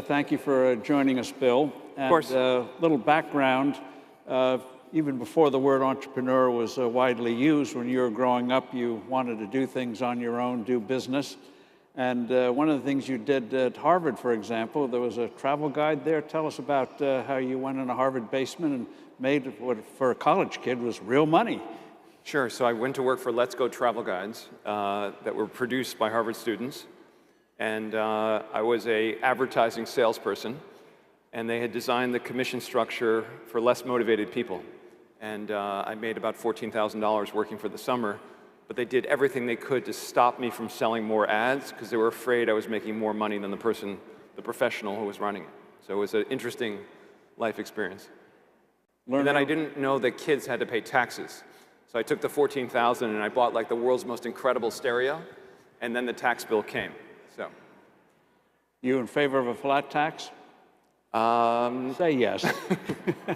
Thank you for joining us, Bill. Of course. And little background, even before the word entrepreneur was widely used, when you were growing up, you wanted to do things on your own, do business. And one of the things you did at Harvard, for example, there was a travel guide there. Tell us about how you went in a Harvard basement and made what for a college kid was real money. Sure. So I went to work for Let's Go travel guides that were produced by Harvard students. And I was an advertising salesperson. And they had designed the commission structure for less motivated people. And I made about $14,000 working for the summer. But they did everything they could to stop me from selling more ads because they were afraid I was making more money than the professional who was running it. So it was an interesting life experience. And then I didn't know that kids had to pay taxes. So I took the $14,000 and I bought like the world's most incredible stereo. And then the tax bill came. So, you in favor of a flat tax? Say yes.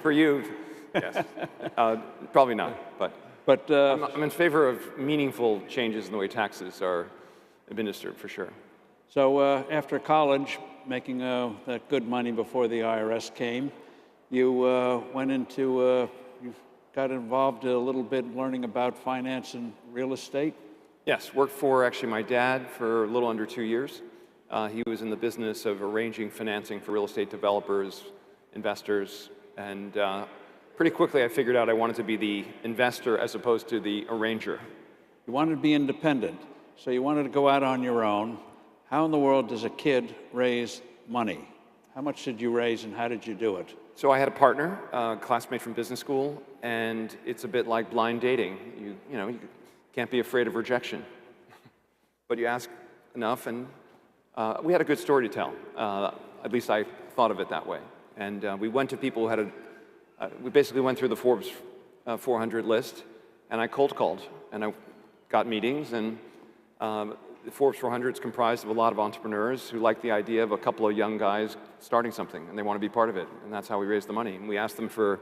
For you, yes. Probably not, but I'm in favor of meaningful changes in the way taxes are administered, for sure. So after college, making that good money before the IRS came, you went into, you got involved a little bit learning about finance and real estate? Yes, worked for actually my dad for a little under 2 years. He was in the business of arranging financing for real estate developers, investors, and pretty quickly I figured out I wanted to be the investor as opposed to the arranger. You wanted to be independent, so you wanted to go out on your own. How in the world does a kid raise money? How much did you raise and how did you do it? So I had a partner, a classmate from business school, and it's a bit like blind dating. You can't be afraid of rejection. But you ask enough, and we had a good story to tell. At least I thought of it that way. And we went to people who had we basically went through the Forbes 400 list, and I cold called, and I got meetings, and the Forbes 400 is comprised of a lot of entrepreneurs who like the idea of a couple of young guys starting something, and they want to be part of it, and that's how we raised the money. And we asked them for,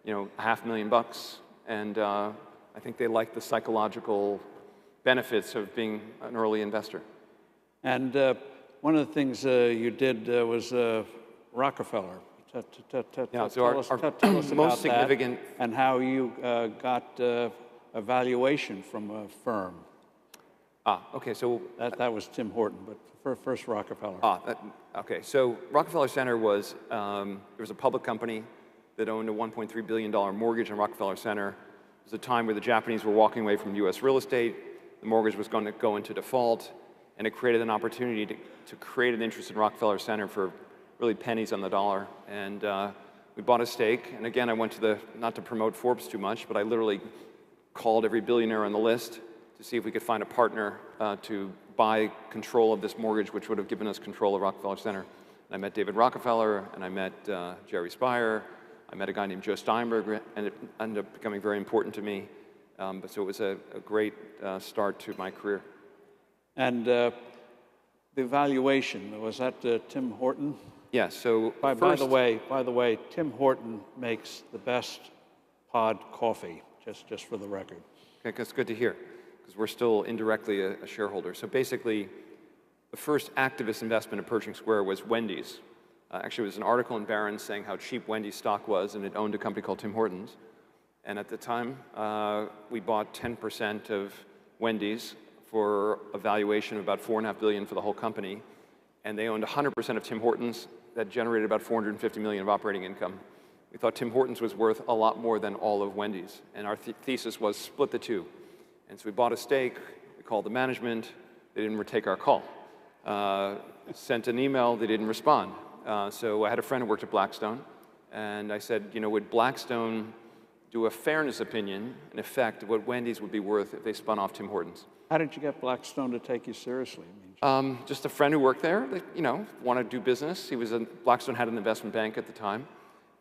$500,000, and I think they liked the psychological benefits of being an early investor. And one of the things you did was Rockefeller. Yeah, so tell us most about significant that and how you got a valuation from a firm. Okay, so that was Tim Horton, but first Rockefeller. Okay, so Rockefeller Center was it was a public company that owned a $1.3 billion mortgage in Rockefeller Center. It was a time where the Japanese were walking away from U.S. real estate. The mortgage was going to go into default, and it created an opportunity to create an interest in Rockefeller Center for really pennies on the dollar. And we bought a stake, and again, I went to not to promote Forbes too much, but I literally called every billionaire on the list to see if we could find a partner to buy control of this mortgage, which would have given us control of Rockefeller Center. And I met David Rockefeller, and I met Jerry Speyer. I met a guy named Joe Steinberg, and it ended up becoming very important to me. So it was a great start to my career. And the valuation, was that Tim Horton? Yes. So by the way, Tim Horton makes the best pod coffee. Just for the record. Okay, that's good to hear, because we're still indirectly a shareholder. So basically, the first activist investment at Pershing Square was Wendy's. Actually, it was an article in Barron's saying how cheap Wendy's stock was, and it owned a company called Tim Hortons. And at the time, we bought 10% of Wendy's for a valuation of about $4.5 billion for the whole company. And they owned 100% of Tim Hortons. That generated about $450 million of operating income. We thought Tim Hortons was worth a lot more than all of Wendy's. And our thesis was split the two. And so we bought a stake, we called the management, they didn't take our call. Sent an email, they didn't respond. So I had a friend who worked at Blackstone, and I said, would Blackstone do a fairness opinion, in effect, of what Wendy's would be worth if they spun off Tim Hortons? How did you get Blackstone to take you seriously? Just a friend who worked there, that, wanted to do business. Blackstone had an investment bank at the time.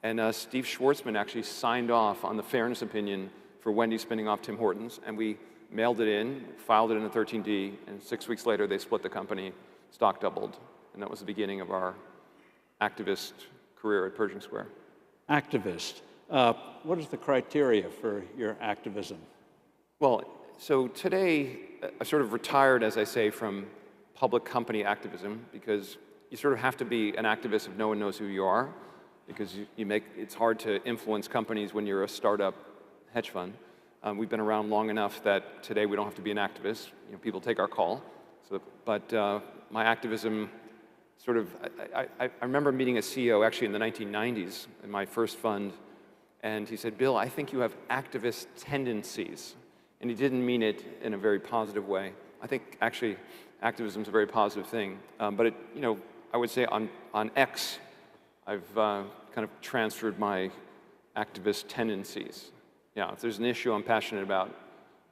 And Steve Schwartzman actually signed off on the fairness opinion for Wendy's spinning off Tim Hortons, and we mailed it in, filed it in a 13D, and 6 weeks later they split the company, stock doubled, and that was the beginning of our activist career at Pershing Square. Activist. What is the criteria for your activism? Well, so today I sort of retired, as I say, from public company activism because you sort of have to be an activist if no one knows who you are, because it's hard to influence companies when you're a startup hedge fund. We've been around long enough that today we don't have to be an activist. You know, people take our call. So, but my activism sort of, I remember meeting a CEO actually in the 1990s in my first fund, and he said, Bill, I think you have activist tendencies. And he didn't mean it in a very positive way. I think actually activism is a very positive thing. But you know, I would say on X, I've kind of transferred my activist tendencies. Yeah, if there's an issue I'm passionate about,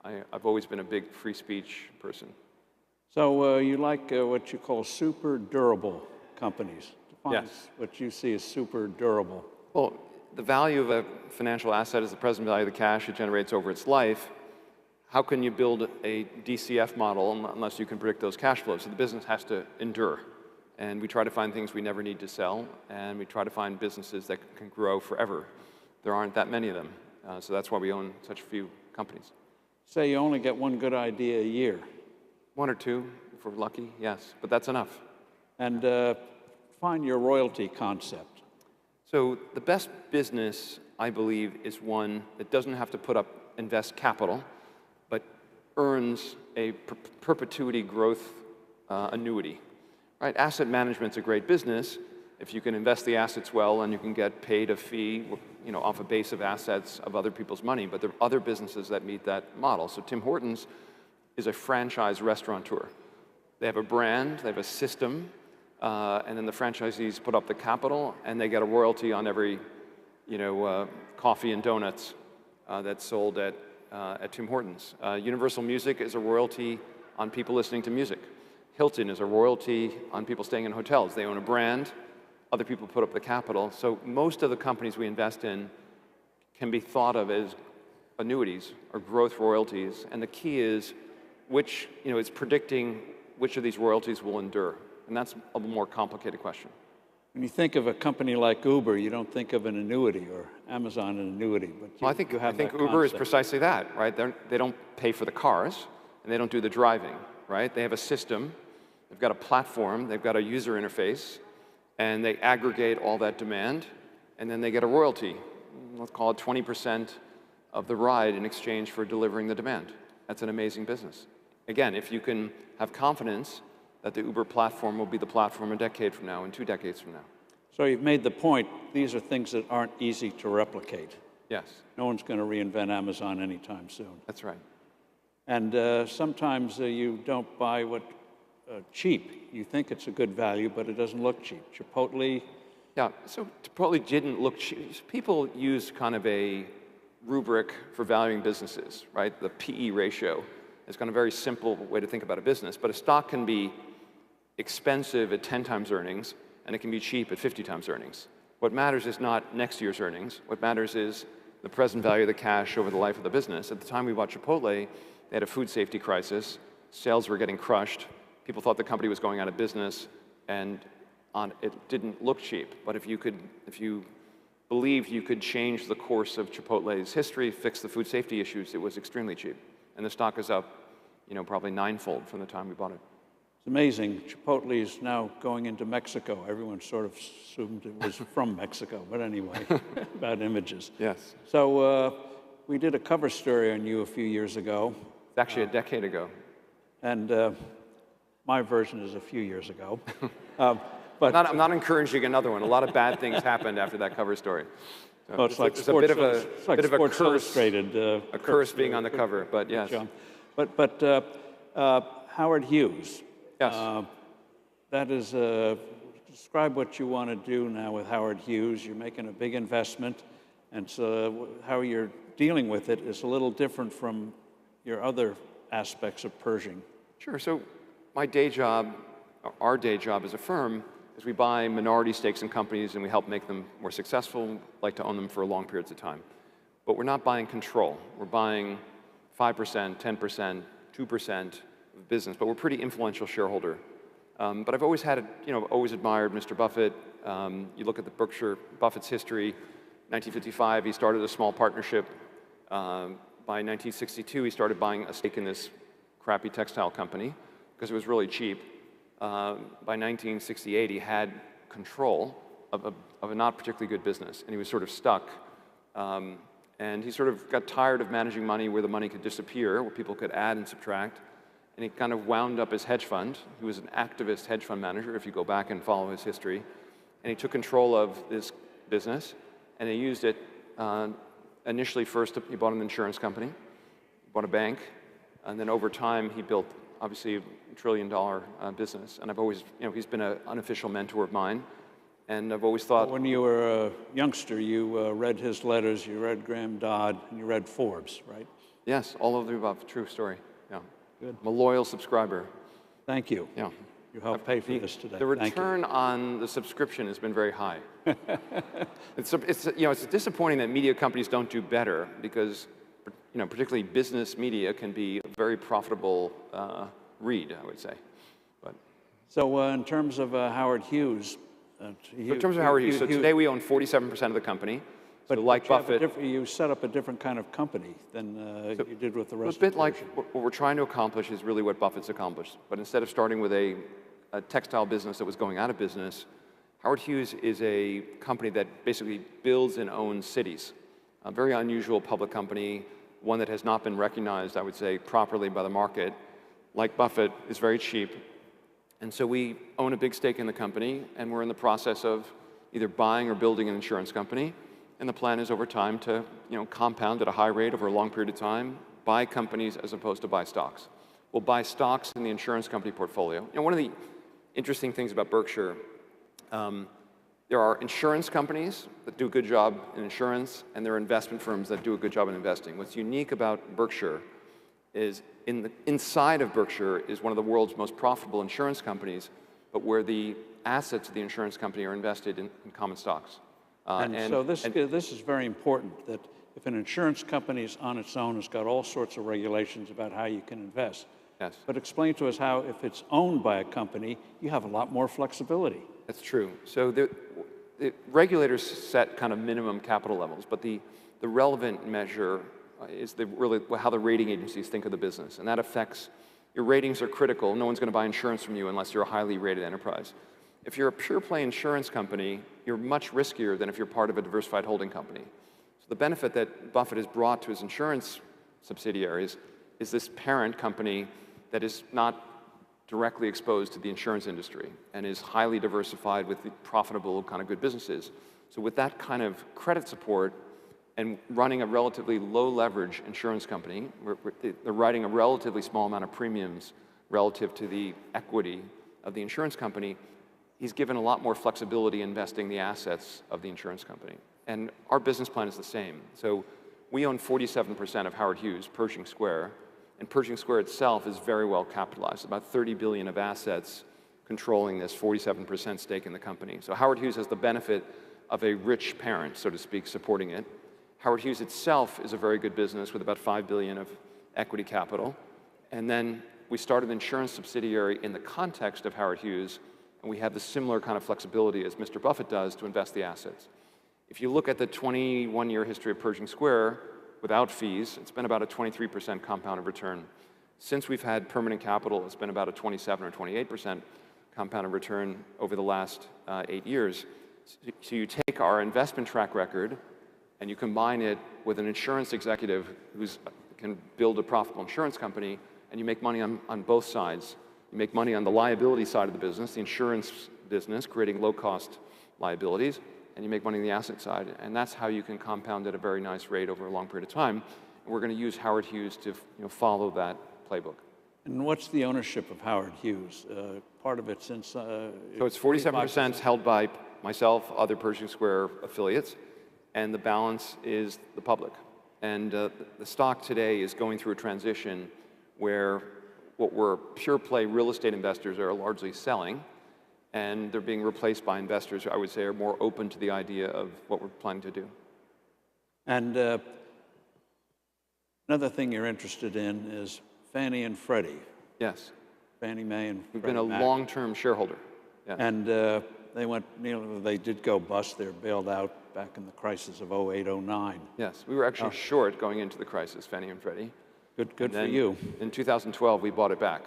I've always been a big free speech person. So you like what you call super durable companies. Define Yes. what you see as super durable. Well, the value of a financial asset is the present value of the cash it generates over its life. How can you build a DCF model unless you can predict those cash flows? So the business has to endure. And we try to find things we never need to sell, and we try to find businesses that can grow forever. There aren't that many of them. So that's why we own such a few companies. Say you only get one good idea a year. One or two, if we're lucky, yes, but that's enough. And find your royalty concept. So the best business, I believe, is one that doesn't have to invest capital, but earns a perpetuity growth annuity. Right? Asset management's a great business if you can invest the assets well and you can get paid a fee, you know, off a base of assets of other people's money. But there are other businesses that meet that model. So Tim Hortons is a franchise restaurateur. They have a brand, they have a system, and then the franchisees put up the capital, and they get a royalty on every, you know, coffee and donuts that's sold at Tim Hortons. Universal Music is a royalty on people listening to music. Hilton is a royalty on people staying in hotels. They own a brand, other people put up the capital. So most of the companies we invest in can be thought of as annuities or growth royalties, and the key is which, you know, it's predicting which of these royalties will endure, and that's a more complicated question. When you think of a company like Uber, you don't think of an annuity, or Amazon an annuity, but well, I think Uber is precisely that, right? They don't pay for the cars, and they don't do the driving, right? They have a system, they've got a platform, they've got a user interface, and they aggregate all that demand, and then they get a royalty. Let's call it 20% of the ride in exchange for delivering the demand. That's an amazing business. Again, if you can have confidence that the Uber platform will be the platform a decade from now and 2 decades from now. So you've made the point, these are things that aren't easy to replicate. Yes. No one's going to reinvent Amazon anytime soon. That's right. And sometimes you don't buy what cheap. You think it's a good value, but it doesn't look cheap. Chipotle. Yeah, so Chipotle didn't look cheap. People use kind of a rubric for valuing businesses, right? The PE ratio is kind of a very simple way to think about a business, but a stock can be expensive at 10 times earnings, and it can be cheap at 50 times earnings. What matters is not next year's earnings. What matters is the present value of the cash over the life of the business. At the time we bought Chipotle, they had a food safety crisis. Sales were getting crushed. People thought the company was going out of business, and it didn't look cheap. But if you believed you could change the course of Chipotle's history, fix the food safety issues, it was extremely cheap. And the stock is up, you know, probably 9-fold from the time we bought it. It's amazing. Chipotle is now going into Mexico. Everyone sort of assumed it was from Mexico, but anyway, about images. Yes. So we did a cover story on you a few years ago. It's actually a decade ago. And my version is a few years ago. But I'm not encouraging another one. A lot of bad things happened after that cover story. So well, it's like a bit of a Sports curse, Illustrated. A curse being on the cover, but yes. But Howard Hughes. Yes. That is, describe what you want to do now with Howard Hughes. You're making a big investment, and so how you're dealing with it is a little different from your other aspects of Pershing. Sure. So my day job, our day job as a firm, is we buy minority stakes in companies and we help make them more successful, like to own them for long periods of time. But we're not buying control. We're buying 5%, 10%, 2% of business, but we're a pretty influential shareholder. But I've always always admired Mr. Buffett. You look at the Berkshire Buffett's history, 1955, he started a small partnership. By 1962, he started buying a stake in this crappy textile company because it was really cheap. by 1968, he had control of a not particularly good business, and he was sort of stuck. And he sort of got tired of managing money where the money could disappear, where people could add and subtract, and he kind of wound up his hedge fund. He was an activist hedge fund manager, if you go back and follow his history, and he took control of this business, and he used it initially. First, he bought an insurance company, bought a bank, and then over time he built, obviously, $1 trillion business. And I've always, he's been an unofficial mentor of mine, and I've always thought. When you were a youngster, you read his letters, you read Graham Dodd, and you read Forbes, right? Yes, all of the above. True story. Yeah. Good. I'm a loyal subscriber. Thank you. Yeah. You helped pay for this today. The return on the subscription has been very high. It's disappointing that media companies don't do better because, particularly business media can be a very profitable read, I would say. But so in terms of Howard Hughes. So today we own 47% of the company. But like Buffett, you set up a different kind of company than you did with the rest of the the bit like what we're trying to accomplish is really what Buffett's accomplished. But instead of starting with a textile business that was going out of business, Howard Hughes is a company that basically builds and owns cities. A very unusual public company, one that has not been recognized, I would say, properly by the market. Like Buffett, is very cheap. And so we own a big stake in the company, and we're in the process of either buying or building an insurance company. And the plan is over time to, compound at a high rate over a long period of time, buy companies as opposed to buy stocks. We'll buy stocks in the insurance company portfolio. One of the interesting things about Berkshire, there are insurance companies that do a good job in insurance, and there are investment firms that do a good job in investing. What's unique about Berkshire is inside of Berkshire is one of the world's most profitable insurance companies, but where the assets of the insurance company are invested in common stocks. So this is very important, that if an insurance company is on its own, it's got all sorts of regulations about how you can invest. Yes. But explain to us how, if it's owned by a company, you have a lot more flexibility. That's true. So the regulators set kind of minimum capital levels, but the relevant measure is really how the rating agencies think of the business. And that affects, your ratings are critical. No one's going to buy insurance from you unless you're a highly rated enterprise. If you're a pure play insurance company, you're much riskier than if you're part of a diversified holding company. So the benefit that Buffett has brought to his insurance subsidiaries is this parent company that is not directly exposed to the insurance industry and is highly diversified with profitable kind of good businesses. So with that kind of credit support and running a relatively low leverage insurance company, they're writing a relatively small amount of premiums relative to the equity of the insurance company, he's given a lot more flexibility investing the assets of the insurance company. And our business plan is the same. So we own 47% of Howard Hughes, Pershing Square, and Pershing Square itself is very well capitalized, about $30 billion of assets controlling this 47% stake in the company. So Howard Hughes has the benefit of a rich parent, so to speak, supporting it. Howard Hughes itself is a very good business with about $5 billion of equity capital. And then we started an insurance subsidiary in the context of Howard Hughes, and we have the similar kind of flexibility as Mr. Buffett does to invest the assets. If you look at the 21-year history of Pershing Square, without fees, it's been about a 23% compounded return. Since we've had permanent capital, it's been about a 27 or 28% compounded return over the last 8 years. So you take our investment track record and you combine it with an insurance executive who can build a profitable insurance company, and you make money on both sides. You make money on the liability side of the business, the insurance business, creating low-cost liabilities, and you make money on the asset side. And that's how you can compound at a very nice rate over a long period of time. And we're going to use Howard Hughes to follow that playbook. And what's the ownership of Howard Hughes? Part of it's inside. So it's 47% held by myself, other Pershing Square affiliates, and the balance is the public. And the stock today is going through a transition where what were pure play real estate investors are largely selling, and they're being replaced by investors who I would say are more open to the idea of what we're planning to do. And another thing you're interested in is Fannie and Freddie. Yes. Fannie Mae and We've Freddie been a Mac. long-term shareholder. Yes. And they did go bust. They were bailed out back in the crisis of 08, 09. Yes, we were actually short going into the crisis, Fannie and Freddie. Good for you. In 2012, we bought it back.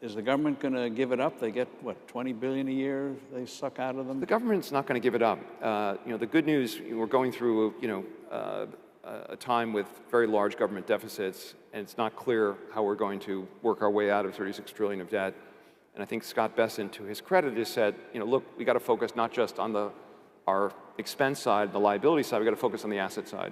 is the government going to give it up? They get, what, $20 billion a year they suck out of them? The government's not going to give it up. The good news, we're going through, a time with very large government deficits, and it's not clear how we're going to work our way out of 36 trillion of debt. And I think Scott Bessent, to his credit, has said, look, we got to focus not just on our expense side, the liability side, we got to focus on the asset side.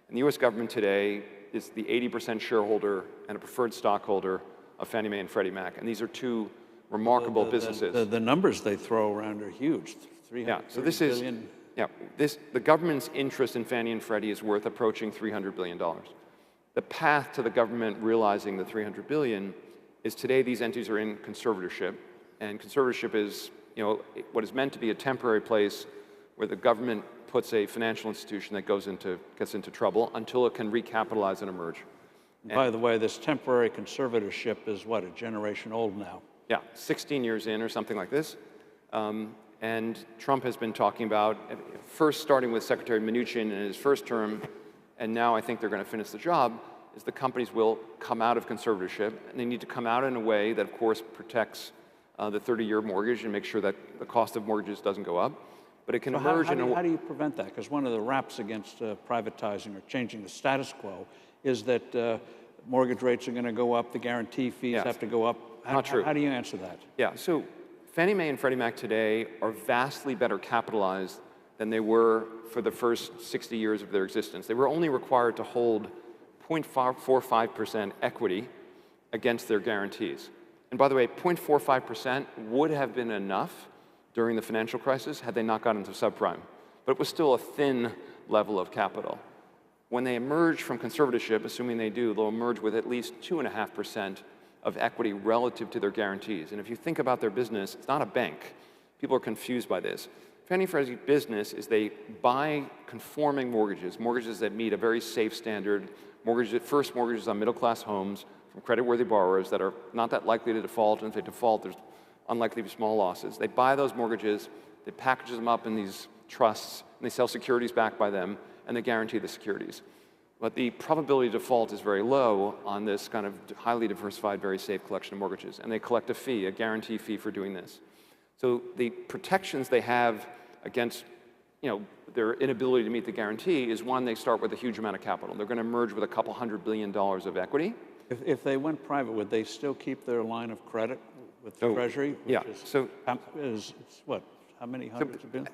And the U.S. government today is the 80% shareholder and a preferred stockholder of Fannie Mae and Freddie Mac. And these are two remarkable businesses. The numbers they throw around are huge. $300 billion. The government's interest in Fannie and Freddie is worth approaching $300 billion. The path to the government realizing the $300 billion is today these entities are in conservatorship. And conservatorship is, what is meant to be a temporary place where the government puts a financial institution that gets into trouble until it can recapitalize and emerge. By the way, this temporary conservatorship is what, a generation old now? Yeah, 16 years in or something like this. And Trump has been talking about, first starting with Secretary Mnuchin in his first term, and now I think they're going to finish the job, is the companies will come out of conservatorship, and they need to come out in a way that, of course, protects the 30-year mortgage and make sure that the cost of mortgages doesn't go up. But it can emerge in a... How do you prevent that? Because one of the raps against privatizing or changing the status quo is that mortgage rates are going to go up, the guarantee fees have to go up. Not true. How do you answer that? Yeah, so Fannie Mae and Freddie Mac today are vastly better capitalized than they were for the first 60 years of their existence. They were only required to hold 0.45% equity against their guarantees. And by the way, 0.45% would have been enough during the financial crisis had they not gotten into subprime. But it was still a thin level of capital. When they emerge from conservatorship, assuming they do, they'll emerge with at least 2.5% of equity relative to their guarantees. And if you think about their business, it's not a bank. People are confused by this. Fannie and Freddie's business is they buy conforming mortgages, mortgages that meet a very safe standard, first mortgages on middle-class homes from credit-worthy borrowers that are not that likely to default, and if they default, there's unlikely to be small losses. They buy those mortgages, they package them up in these trusts, and they sell securities backed by them, and they guarantee the securities. But the probability of default is very low on this kind of highly diversified, very safe collection of mortgages. And they collect a fee, a guarantee fee for doing this. So the protections they have against their inability to meet the guarantee is, one, they start with a huge amount of capital. They're going to merge with $200 billion of equity. If they went private, would they still keep their line of credit with the Treasury? Is what? How many hundreds of billions?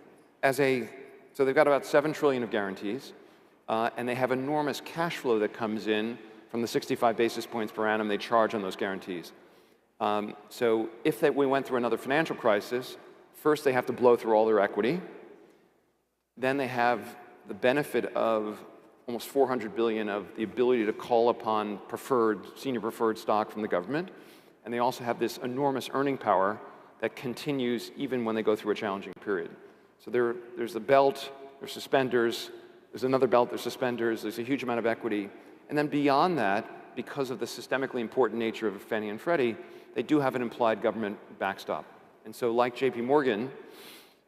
So they've got about $7 trillion of guarantees, and they have enormous cash flow that comes in from the 65 basis points per annum they charge on those guarantees. So if we went through another financial crisis, first they have to blow through all their equity. Then they have the benefit of almost $400 billion of the ability to call upon senior preferred stock from the government. And they also have this enormous earning power that continues even when they go through a challenging period. So there's a belt, there's suspenders, there's another belt, there's suspenders, there's a huge amount of equity. And then beyond that, because of the systemically important nature of Fannie and Freddie, they do have an implied government backstop. And so like JP Morgan,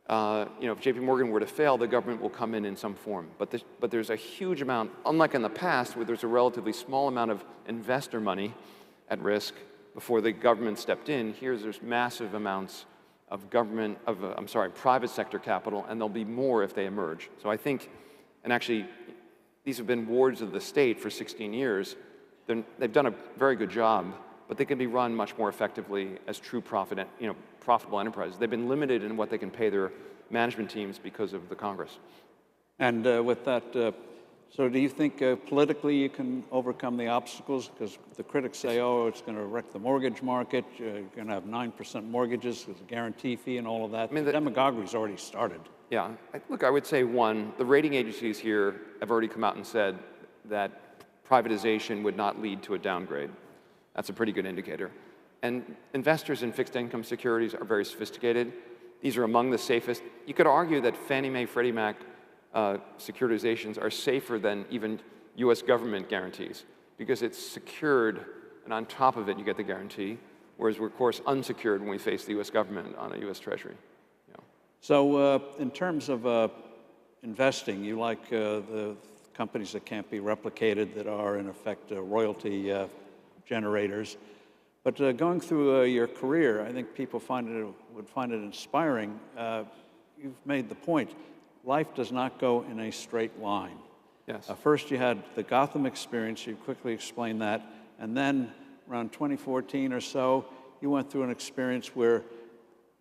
if JP Morgan were to fail, the government will come in some form. But there's a huge amount, unlike in the past, where there's a relatively small amount of investor money at risk before the government stepped in. Here, there's massive amounts of private sector capital, and there'll be more if they emerge. So I think, and actually, these have been wards of the state for 16 years. They've done a very good job, but they can be run much more effectively as true profitable enterprises. They've been limited in what they can pay their management teams because of the Congress. And with that, so do you think politically you can overcome the obstacles? Because the critics say, oh, it's going to wreck the mortgage market. You're going to have 9% mortgages with a guarantee fee and all of that. I mean, the demagogue's already started. Yeah. Look, I would say, one, the rating agencies here have already come out and said that privatization would not lead to a downgrade. That's a pretty good indicator. And investors in fixed income securities are very sophisticated. These are among the safest. You could argue that Fannie Mae, Freddie Mac securitizations are safer than even US government guarantees because it's secured, and on top of it you get the guarantee, whereas we're, of course, unsecured when we face the US government on a US Treasury. Yeah. So in terms of investing, you like the companies that can't be replicated, that are in effect royalty generators. But going through your career, I think people would find it inspiring. You've made the point, life does not go in a straight line. Yes. First you had the Gotham experience, you quickly explained that, and then around 2014 or so, you went through an experience where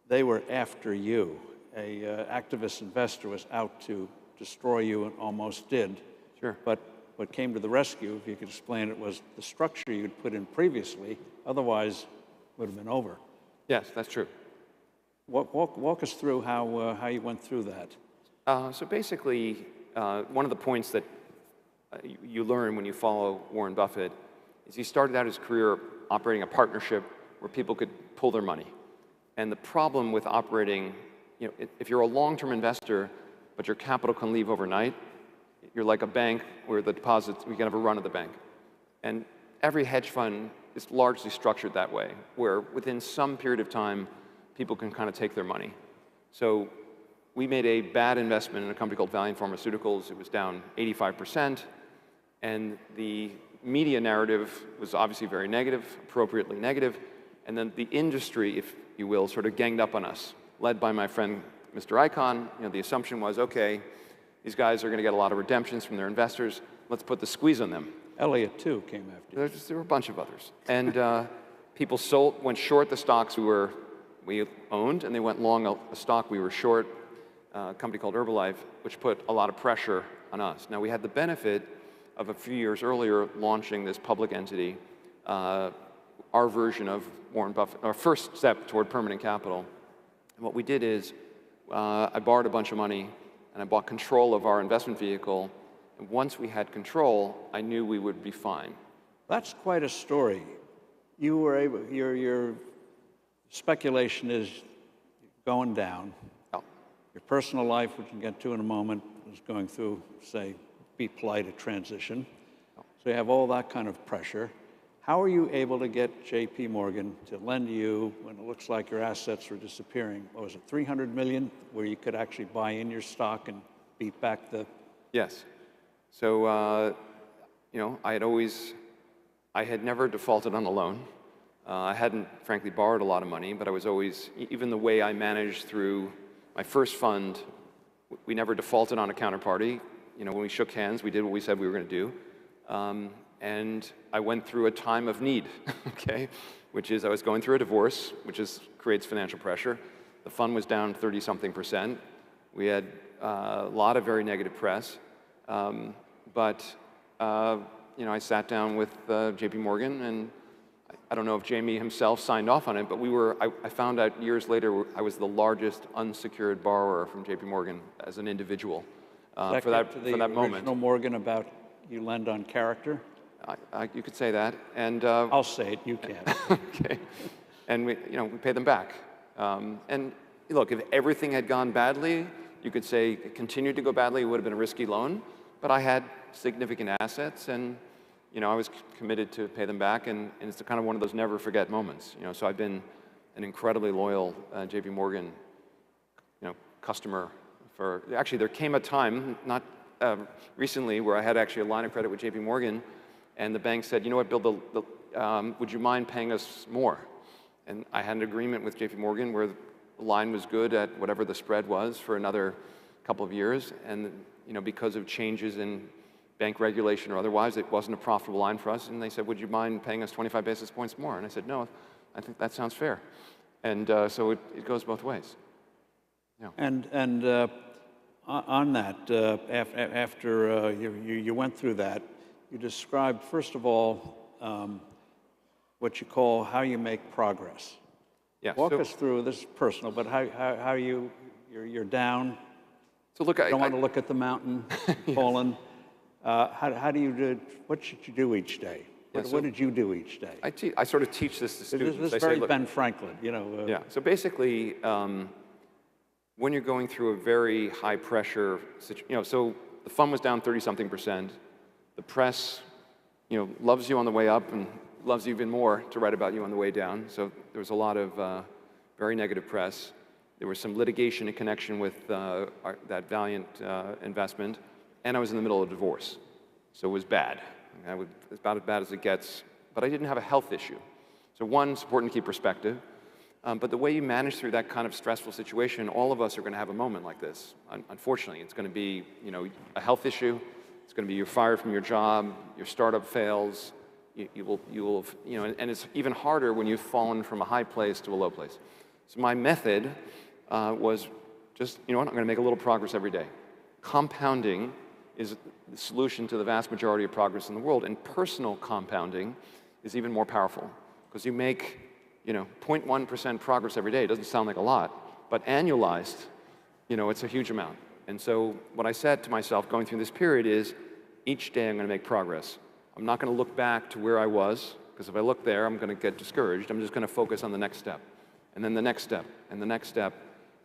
they were after you. A activist investor was out to destroy you and almost did. Sure. But what came to the rescue, if you could explain it, was the structure you'd put in previously, otherwise it would have been over. Yes, that's true. Walk us through how you went through that. So basically, one of the points that you learn when you follow Warren Buffett is he started out his career operating a partnership where people could pull their money. And the problem with operating, if you're a long-term investor, but your capital can leave overnight, you're like a bank where the deposits, we can have a run of the bank. And every hedge fund is largely structured that way, where within some period of time, people can kind of take their money. So we made a bad investment in a company called Valiant Pharmaceuticals. It was down 85%. And the media narrative was obviously very negative, appropriately negative. And then the industry, if you will, sort of ganged up on us, led by my friend, Mr. Ackman. The assumption was, okay, these guys are going to get a lot of redemptions from their investors. Let's put the squeeze on them. Elliott, too, came after you. There were a bunch of others. And people went short the stocks we owned, and they went long a stock we were short, a company called Herbalife, which put a lot of pressure on us. Now, we had the benefit of a few years earlier launching this public entity, our version of Warren Buffett, our first step toward permanent capital. And what we did is I borrowed a bunch of money, and I bought control of our investment vehicle. And once we had control, I knew we would be fine. That's quite a story. You were able, your speculation is going down. Oh. Your personal life, which we'll get to in a moment, is going through, say, be polite, a transition. Oh. So you have all that kind of pressure. How are you able to get J.P. Morgan to lend you when it looks like your assets are disappearing? What was it, $300 million, where you could actually buy in your stock and beat back the... Yes. So, I had never defaulted on a loan. I hadn't, frankly, borrowed a lot of money, but I was always, even the way I managed through my first fund, we never defaulted on a counterparty. When we shook hands, we did what we said we were going to do. And I went through a time of need, okay? Which is I was going through a divorce, which creates financial pressure. The fund was down 30-something%. We had a lot of very negative press. But I sat down with J.P. Morgan, and I don't know if Jamie himself signed off on it, but I found out years later I was the largest unsecured borrower from J.P. Morgan as an individual for that moment. Original Morgan about you lend on character? You could say that, and I'll say it. You can't. Okay, and we pay them back. And look, if everything had gone badly, you could say it continued to go badly. It would have been a risky loan, but I had significant assets, and I was committed to pay them back. And it's kind of one of those never forget moments. So I've been an incredibly loyal J.P. Morgan, customer for. Actually, there came a time not recently where I had actually a line of credit with J.P. Morgan. And the bank said, you know what, Bill, would you mind paying us more? And I had an agreement with J.P. Morgan where the line was good at whatever the spread was for another couple of years. And because of changes in bank regulation or otherwise, it wasn't a profitable line for us. And they said, would you mind paying us 25 basis points more? And I said, no, I think that sounds fair. And so it goes both ways. Yeah. And on that, after you went through that, you described, first of all, what you call how you make progress. Yeah, Walk us through, this is personal, but how you're down. So look, you don't want to look at the mountain, Yes. fallen. How do you do, what should you do each day? What did you do each day? I sort of teach this to students. This is very Ben Franklin, Yeah, so basically, when you're going through a very high pressure situation, so the fund was down 30-something%. The press, loves you on the way up and loves you even more to write about you on the way down. So there was a lot of very negative press. There was some litigation in connection with that Valiant investment, and I was in the middle of a divorce. So it was bad. About as bad as it gets, but I didn't have a health issue. So one, it's important to keep perspective. But the way you manage through that kind of stressful situation, all of us are going to have a moment like this. Unfortunately, it's going to be, a health issue. It's going to be you're fired from your job, your startup fails. And it's even harder when you've fallen from a high place to a low place. So my method was just, I'm going to make a little progress every day. Compounding is the solution to the vast majority of progress in the world, and personal compounding is even more powerful because you make 0.1% progress every day. It doesn't sound like a lot, but annualized, it's a huge amount. And so what I said to myself going through this period is, each day I'm going to make progress. I'm not going to look back to where I was, because if I look there, I'm going to get discouraged. I'm just going to focus on the next step, and then the next step, and the next step.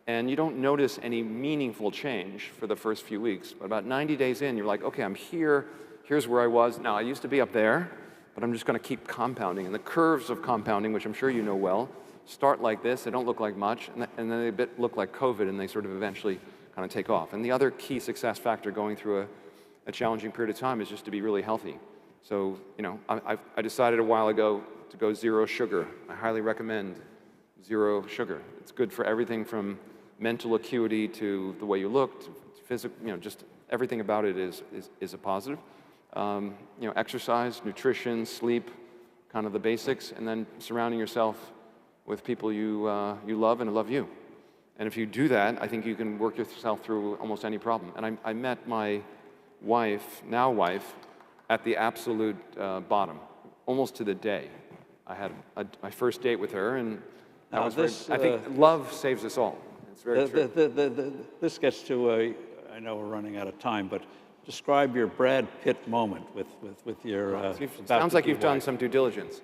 And you don't notice any meaningful change for the first few weeks. But about 90 days in, you're like, okay, I'm here. Here's where I was. Now, I used to be up there, but I'm just going to keep compounding. And the curves of compounding, which I'm sure you know well, start like this. They don't look like much, and then they look like COVID, and they sort of eventually kind of take off. And the other key success factor going through a challenging period of time is just to be really healthy. So, I decided a while ago to go zero sugar. I highly recommend zero sugar. It's good for everything from mental acuity to the way you look, to physical, just everything about it is a positive. Exercise, nutrition, sleep, kind of the basics, and then surrounding yourself with people you love and love you. And if you do that, I think you can work yourself through almost any problem. And I met my wife, now wife, at the absolute bottom, almost to the day. I had my first date with her, and that was I think love saves us all. It's very true. This gets to, I know we're running out of time, but describe your Brad Pitt moment with your... sounds like you've done some due diligence.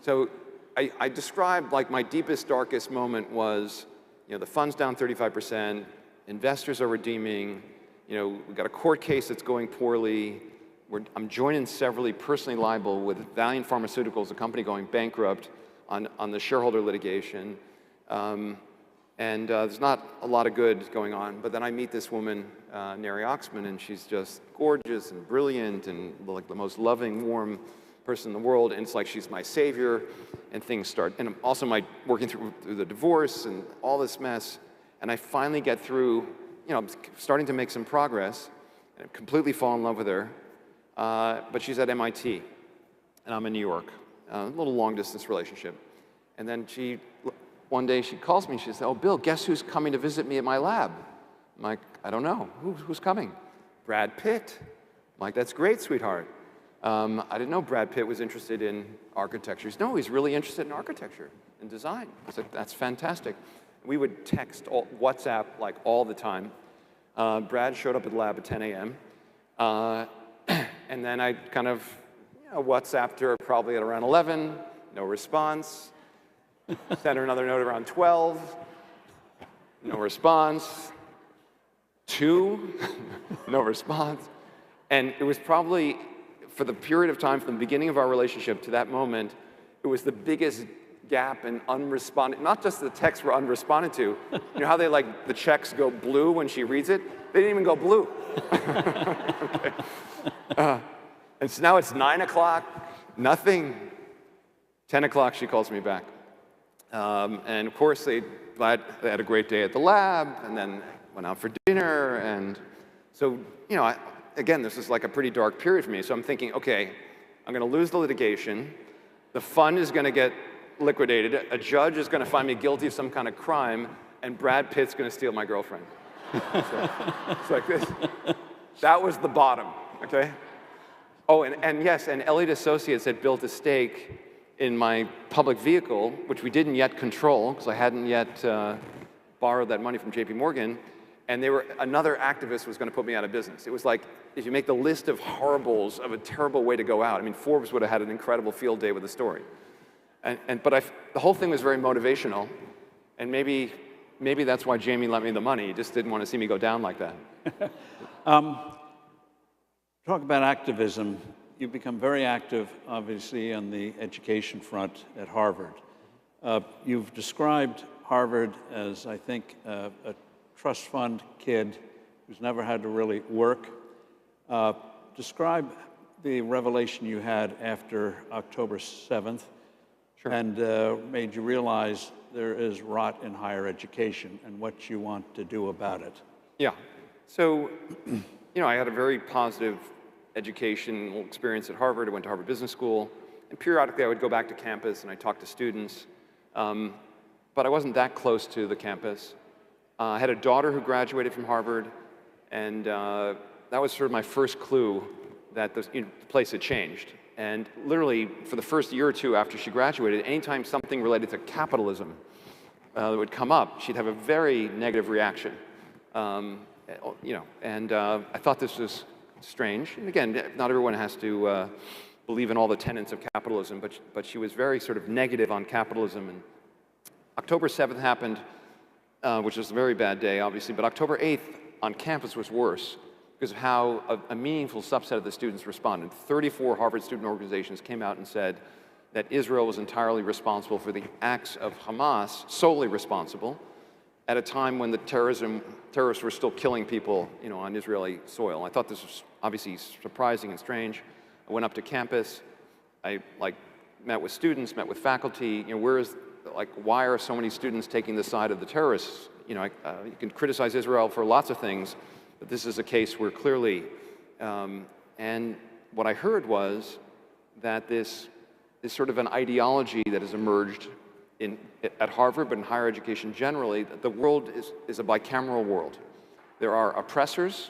So I described, like, my deepest, darkest moment was, the fund's down 35%, investors are redeeming, we've got a court case that's going poorly, I'm joined and severally personally liable with Valiant Pharmaceuticals, a company going bankrupt, on the shareholder litigation. And there's not a lot of good going on. But then I meet this woman, Ackman, and she's just gorgeous and brilliant and like the most loving, warm person in the world. And it's like she's my savior. And things start. And also working through the divorce and all this mess. And I finally get through, I'm starting to make some progress. And I completely fall in love with her. But she's at MIT, and I'm in New York. A little long-distance relationship. And then one day she calls me, she says, "Oh, Bill, guess who's coming to visit me at my lab?" I'm like, "I don't know. Who's coming?" "Brad Pitt." I'm like, "That's great, sweetheart." I didn't know Brad Pitt was interested in architecture. He said, "No, he's really interested in architecture and design." I said, "That's fantastic." We would text, WhatsApp, like all the time. Brad showed up at the lab at 10 a.m. And then I kind of WhatsApped her probably at around 11, no response. Sent her another note around 12, no response. 2, no response. And it was probably, for the period of time from the beginning of our relationship to that moment, it was the biggest gap in unresponded, not just the texts were unresponded to. You know how the checks go blue when she reads it? They didn't even go blue. Okay. And so now it's 9 o'clock, nothing. 10 o'clock, she calls me back. And of course, they had a great day at the lab, and then went out for dinner. And so, again, this is like a pretty dark period for me. So I'm thinking, okay, I'm going to lose the litigation. The fund is going to get liquidated. A judge is going to find me guilty of some kind of crime, and Brad Pitt's going to steal my girlfriend. So it's like this. That was the bottom, okay? Oh, and yes, and Elliott Associates had built a stake in my public vehicle, which we didn't yet control, because I hadn't yet borrowed that money from JP Morgan, and another activist was going to put me out of business. It was like, if you make the list of horribles of a terrible way to go out, I mean, Forbes would have had an incredible field day with the story. But the whole thing was very motivational, and maybe that's why Jamie lent me the money. He just didn't want to see me go down like that. Talk about activism. You've become very active, obviously, on the education front at Harvard. You've described Harvard as, I think, a trust fund kid who's never had to really work. Describe the revelation you had after October 7th, and made you realize there is rot in higher education and what you want to do about it. Yeah. So, I had a very positive educational experience at Harvard. I went to Harvard Business School, and periodically I would go back to campus and I talked to students, but I wasn't that close to the campus. I had a daughter who graduated from Harvard, and that was sort of my first clue that the place had changed. And literally, for the first year or two after she graduated, anytime something related to capitalism would come up, she'd have a very negative reaction. And I thought this was strange. And again, not everyone has to believe in all the tenets of capitalism, but she was very sort of negative on capitalism. And October 7th happened, which was a very bad day, obviously, but October 8th on campus was worse because of how a meaningful subset of the students responded. 34 Harvard student organizations came out and said that Israel was entirely responsible for the acts of Hamas, solely responsible, at a time when the terrorists were still killing people, on Israeli soil. I thought this was obviously surprising and strange. I went up to campus. I met with students, met with faculty. Why are so many students taking the side of the terrorists? You can criticize Israel for lots of things, but this is a case where clearly, and what I heard was that this sort of an ideology that has emerged at Harvard, but in higher education generally, that the world is a bicameral world. There are oppressors,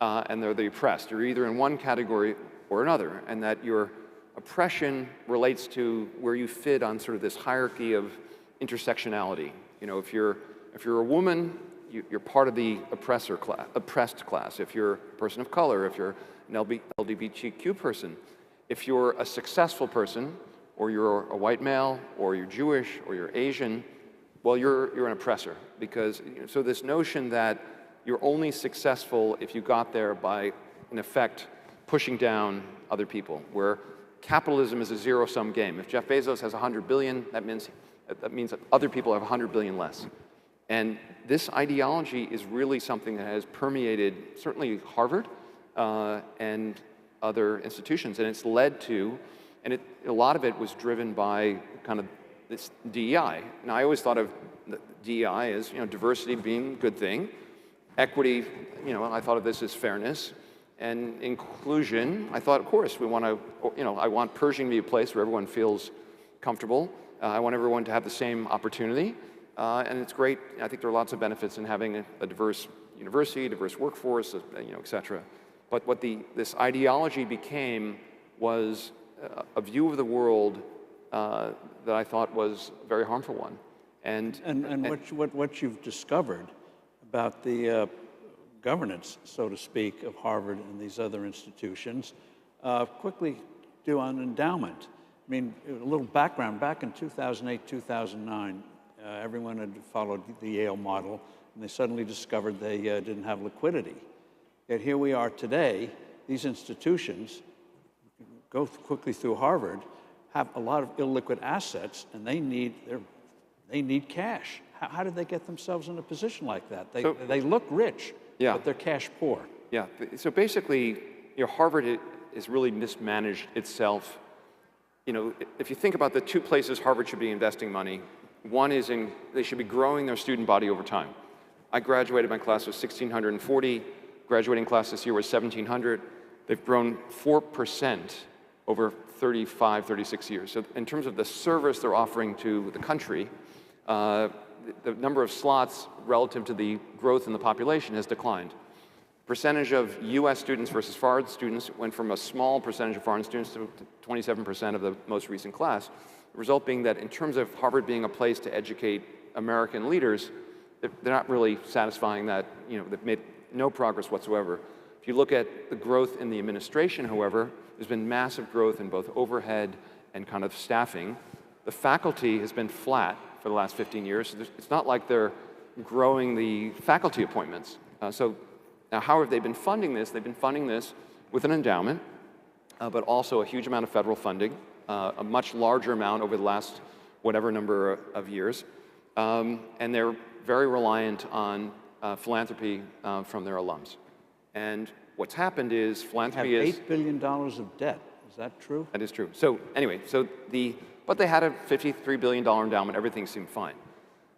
and there are the oppressed. You're either in one category or another, and that your oppression relates to where you fit on sort of this hierarchy of intersectionality. If you're a woman, you're part of the oppressed class. If you're a person of color, if you're an LGBTQ person, if you're a successful person, or you're a white male, or you're Jewish, or you're Asian, well, you're an oppressor. Because, so this notion that you're only successful if you got there by, in effect, pushing down other people, where capitalism is a zero-sum game. If Jeff Bezos has 100 billion, that means that other people have 100 billion less. And this ideology is really something that has permeated certainly Harvard and other institutions, and it's led to, and a lot of it was driven by kind of this DEI. Now, I always thought of DEI as diversity being a good thing, equity. I thought of this as fairness, and inclusion. I thought, of course, we want to. I want Pershing to be a place where everyone feels comfortable. I want everyone to have the same opportunity. And it's great. I think there are lots of benefits in having a diverse university, diverse workforce, et cetera. But what this ideology became was a view of the world that I thought was a very harmful one. And what you've discovered about the governance, so to speak, of Harvard and these other institutions, quickly do on endowment. I mean, a little background. Back in 2008, 2009, everyone had followed the Yale model, and they suddenly discovered they didn't have liquidity. Yet here we are today. These institutions, go quickly through Harvard, have a lot of illiquid assets, and they need cash. How did they get themselves in a position like that? They look rich, but they're cash poor. Yeah. So basically, Harvard has really mismanaged itself. If you think about the two places Harvard should be investing money, one is they should be growing their student body over time. I graduated, my class was 1,640. Graduating class this year was 1,700. They've grown 4% over 35, 36 years. So in terms of the service they're offering to the country, the number of slots relative to the growth in the population has declined. Percentage of US students versus foreign students went from a small percentage of foreign students to 27% of the most recent class. The result being that in terms of Harvard being a place to educate American leaders, they're not really satisfying that. They've made no progress whatsoever. If you look at the growth in the administration, however, there's been massive growth in both overhead and kind of staffing. The faculty has been flat for the last 15 years. So it's not like they're growing the faculty appointments. So now how have they been funding this? They've been funding this with an endowment, but also a huge amount of federal funding, a much larger amount over the last whatever number of years. And they're very reliant on philanthropy from their alums. And what's happened is philanthropy have $8 billion of debt. Is that true? That is true. So anyway, But they had a $53 billion endowment. Everything seemed fine.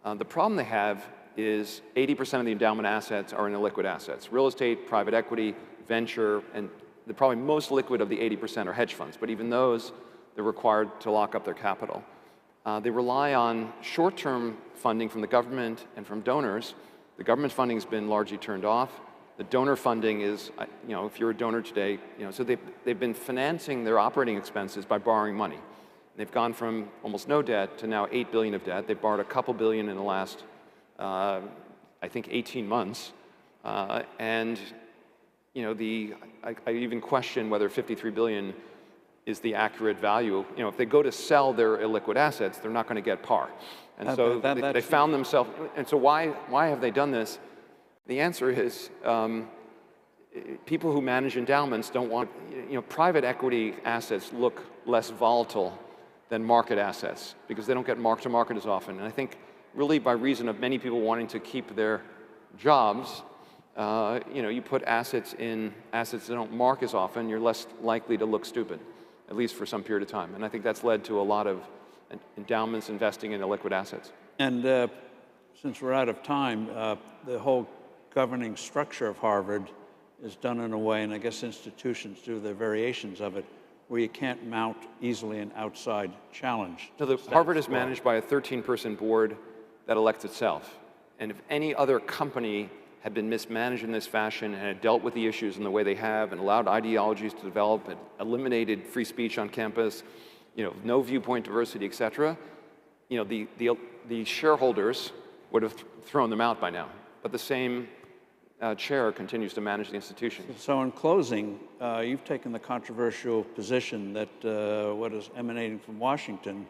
The problem they have is 80% of the endowment assets are in illiquid assets. Real estate, private equity, venture, and the probably most liquid of the 80% are hedge funds. But even those, they're required to lock up their capital. They rely on short-term funding from the government and from donors. The government funding has been largely turned off. The donor funding is, if you're a donor today, so they've been financing their operating expenses by borrowing money. They've gone from almost no debt to now $8 billion of debt. They've borrowed a couple billion in the last, I think, 18 months. I even question whether $53 billion is the accurate value. If they go to sell their illiquid assets, they're not going to get par. And so they found themselves, and so why have they done this? The answer is people who manage endowments don't want, private equity assets look less volatile than market assets because they don't get mark to market as often. And I think really by reason of many people wanting to keep their jobs, you put assets in assets that don't mark as often, you're less likely to look stupid, at least for some period of time. And I think that's led to a lot of endowments investing in illiquid assets. And since we're out of time, the whole governing structure of Harvard is done in a way, and I guess institutions do their variations of it, where you can't mount easily an outside challenge. So Harvard is managed by a 13-person board that elects itself. And if any other company had been mismanaged in this fashion and had dealt with the issues in the way they have and allowed ideologies to develop and eliminated free speech on campus, no viewpoint diversity, et cetera, the shareholders would have thrown them out by now. But the same chair continues to manage the institution. So in closing, you've taken the controversial position that what is emanating from Washington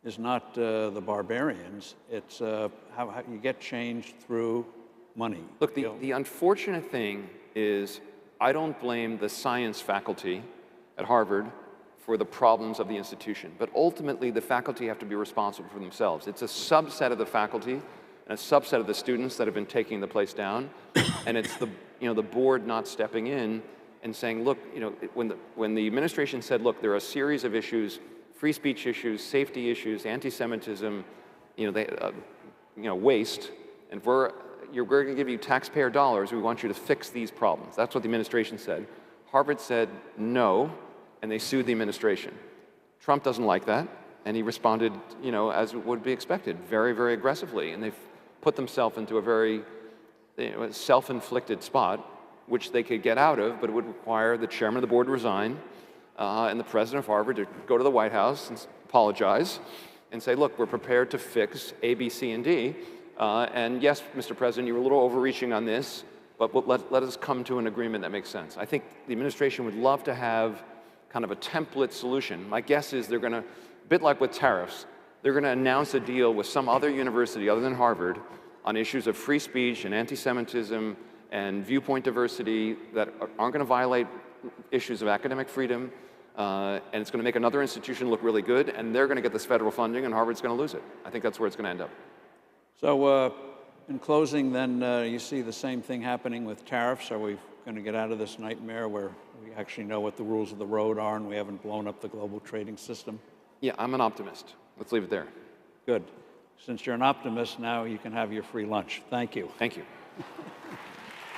is not the barbarians. It's how you get change through money. Look, the unfortunate thing is I don't blame the science faculty at Harvard for the problems of the institution. But ultimately, the faculty have to be responsible for themselves. It's a subset of the faculty and a subset of the students that have been taking the place down. And it's the board not stepping in and saying, look, when the administration said, look, there are a series of issues, free speech issues, safety issues, anti-Semitism, waste, and we're going to give you taxpayer dollars. We want you to fix these problems. That's what the administration said. Harvard said no, and they sued the administration. Trump doesn't like that, and he responded, as would be expected, very, very aggressively. And they've put themselves into a very self-inflicted spot, which they could get out of, but it would require the chairman of the board to resign and the president of Harvard to go to the White House and apologize and say, look, we're prepared to fix A, B, C, and D. And yes, Mr. President, you were a little overreaching on this, but let us come to an agreement that makes sense. I think the administration would love to have kind of a template solution. My guess is they're going to, a bit like with tariffs, they're going to announce a deal with some other university other than Harvard on issues of free speech and anti-Semitism and viewpoint diversity that aren't going to violate issues of academic freedom, and it's going to make another institution look really good, and they're going to get this federal funding, and Harvard's going to lose it. I think that's where it's going to end up. So in closing, then, you see the same thing happening with tariffs. Are we going to get out of this nightmare where we actually know what the rules of the road are and we haven't blown up the global trading system? Yeah, I'm an optimist. Let's leave it there. Good. Since you're an optimist, now you can have your free lunch. Thank you. Thank you.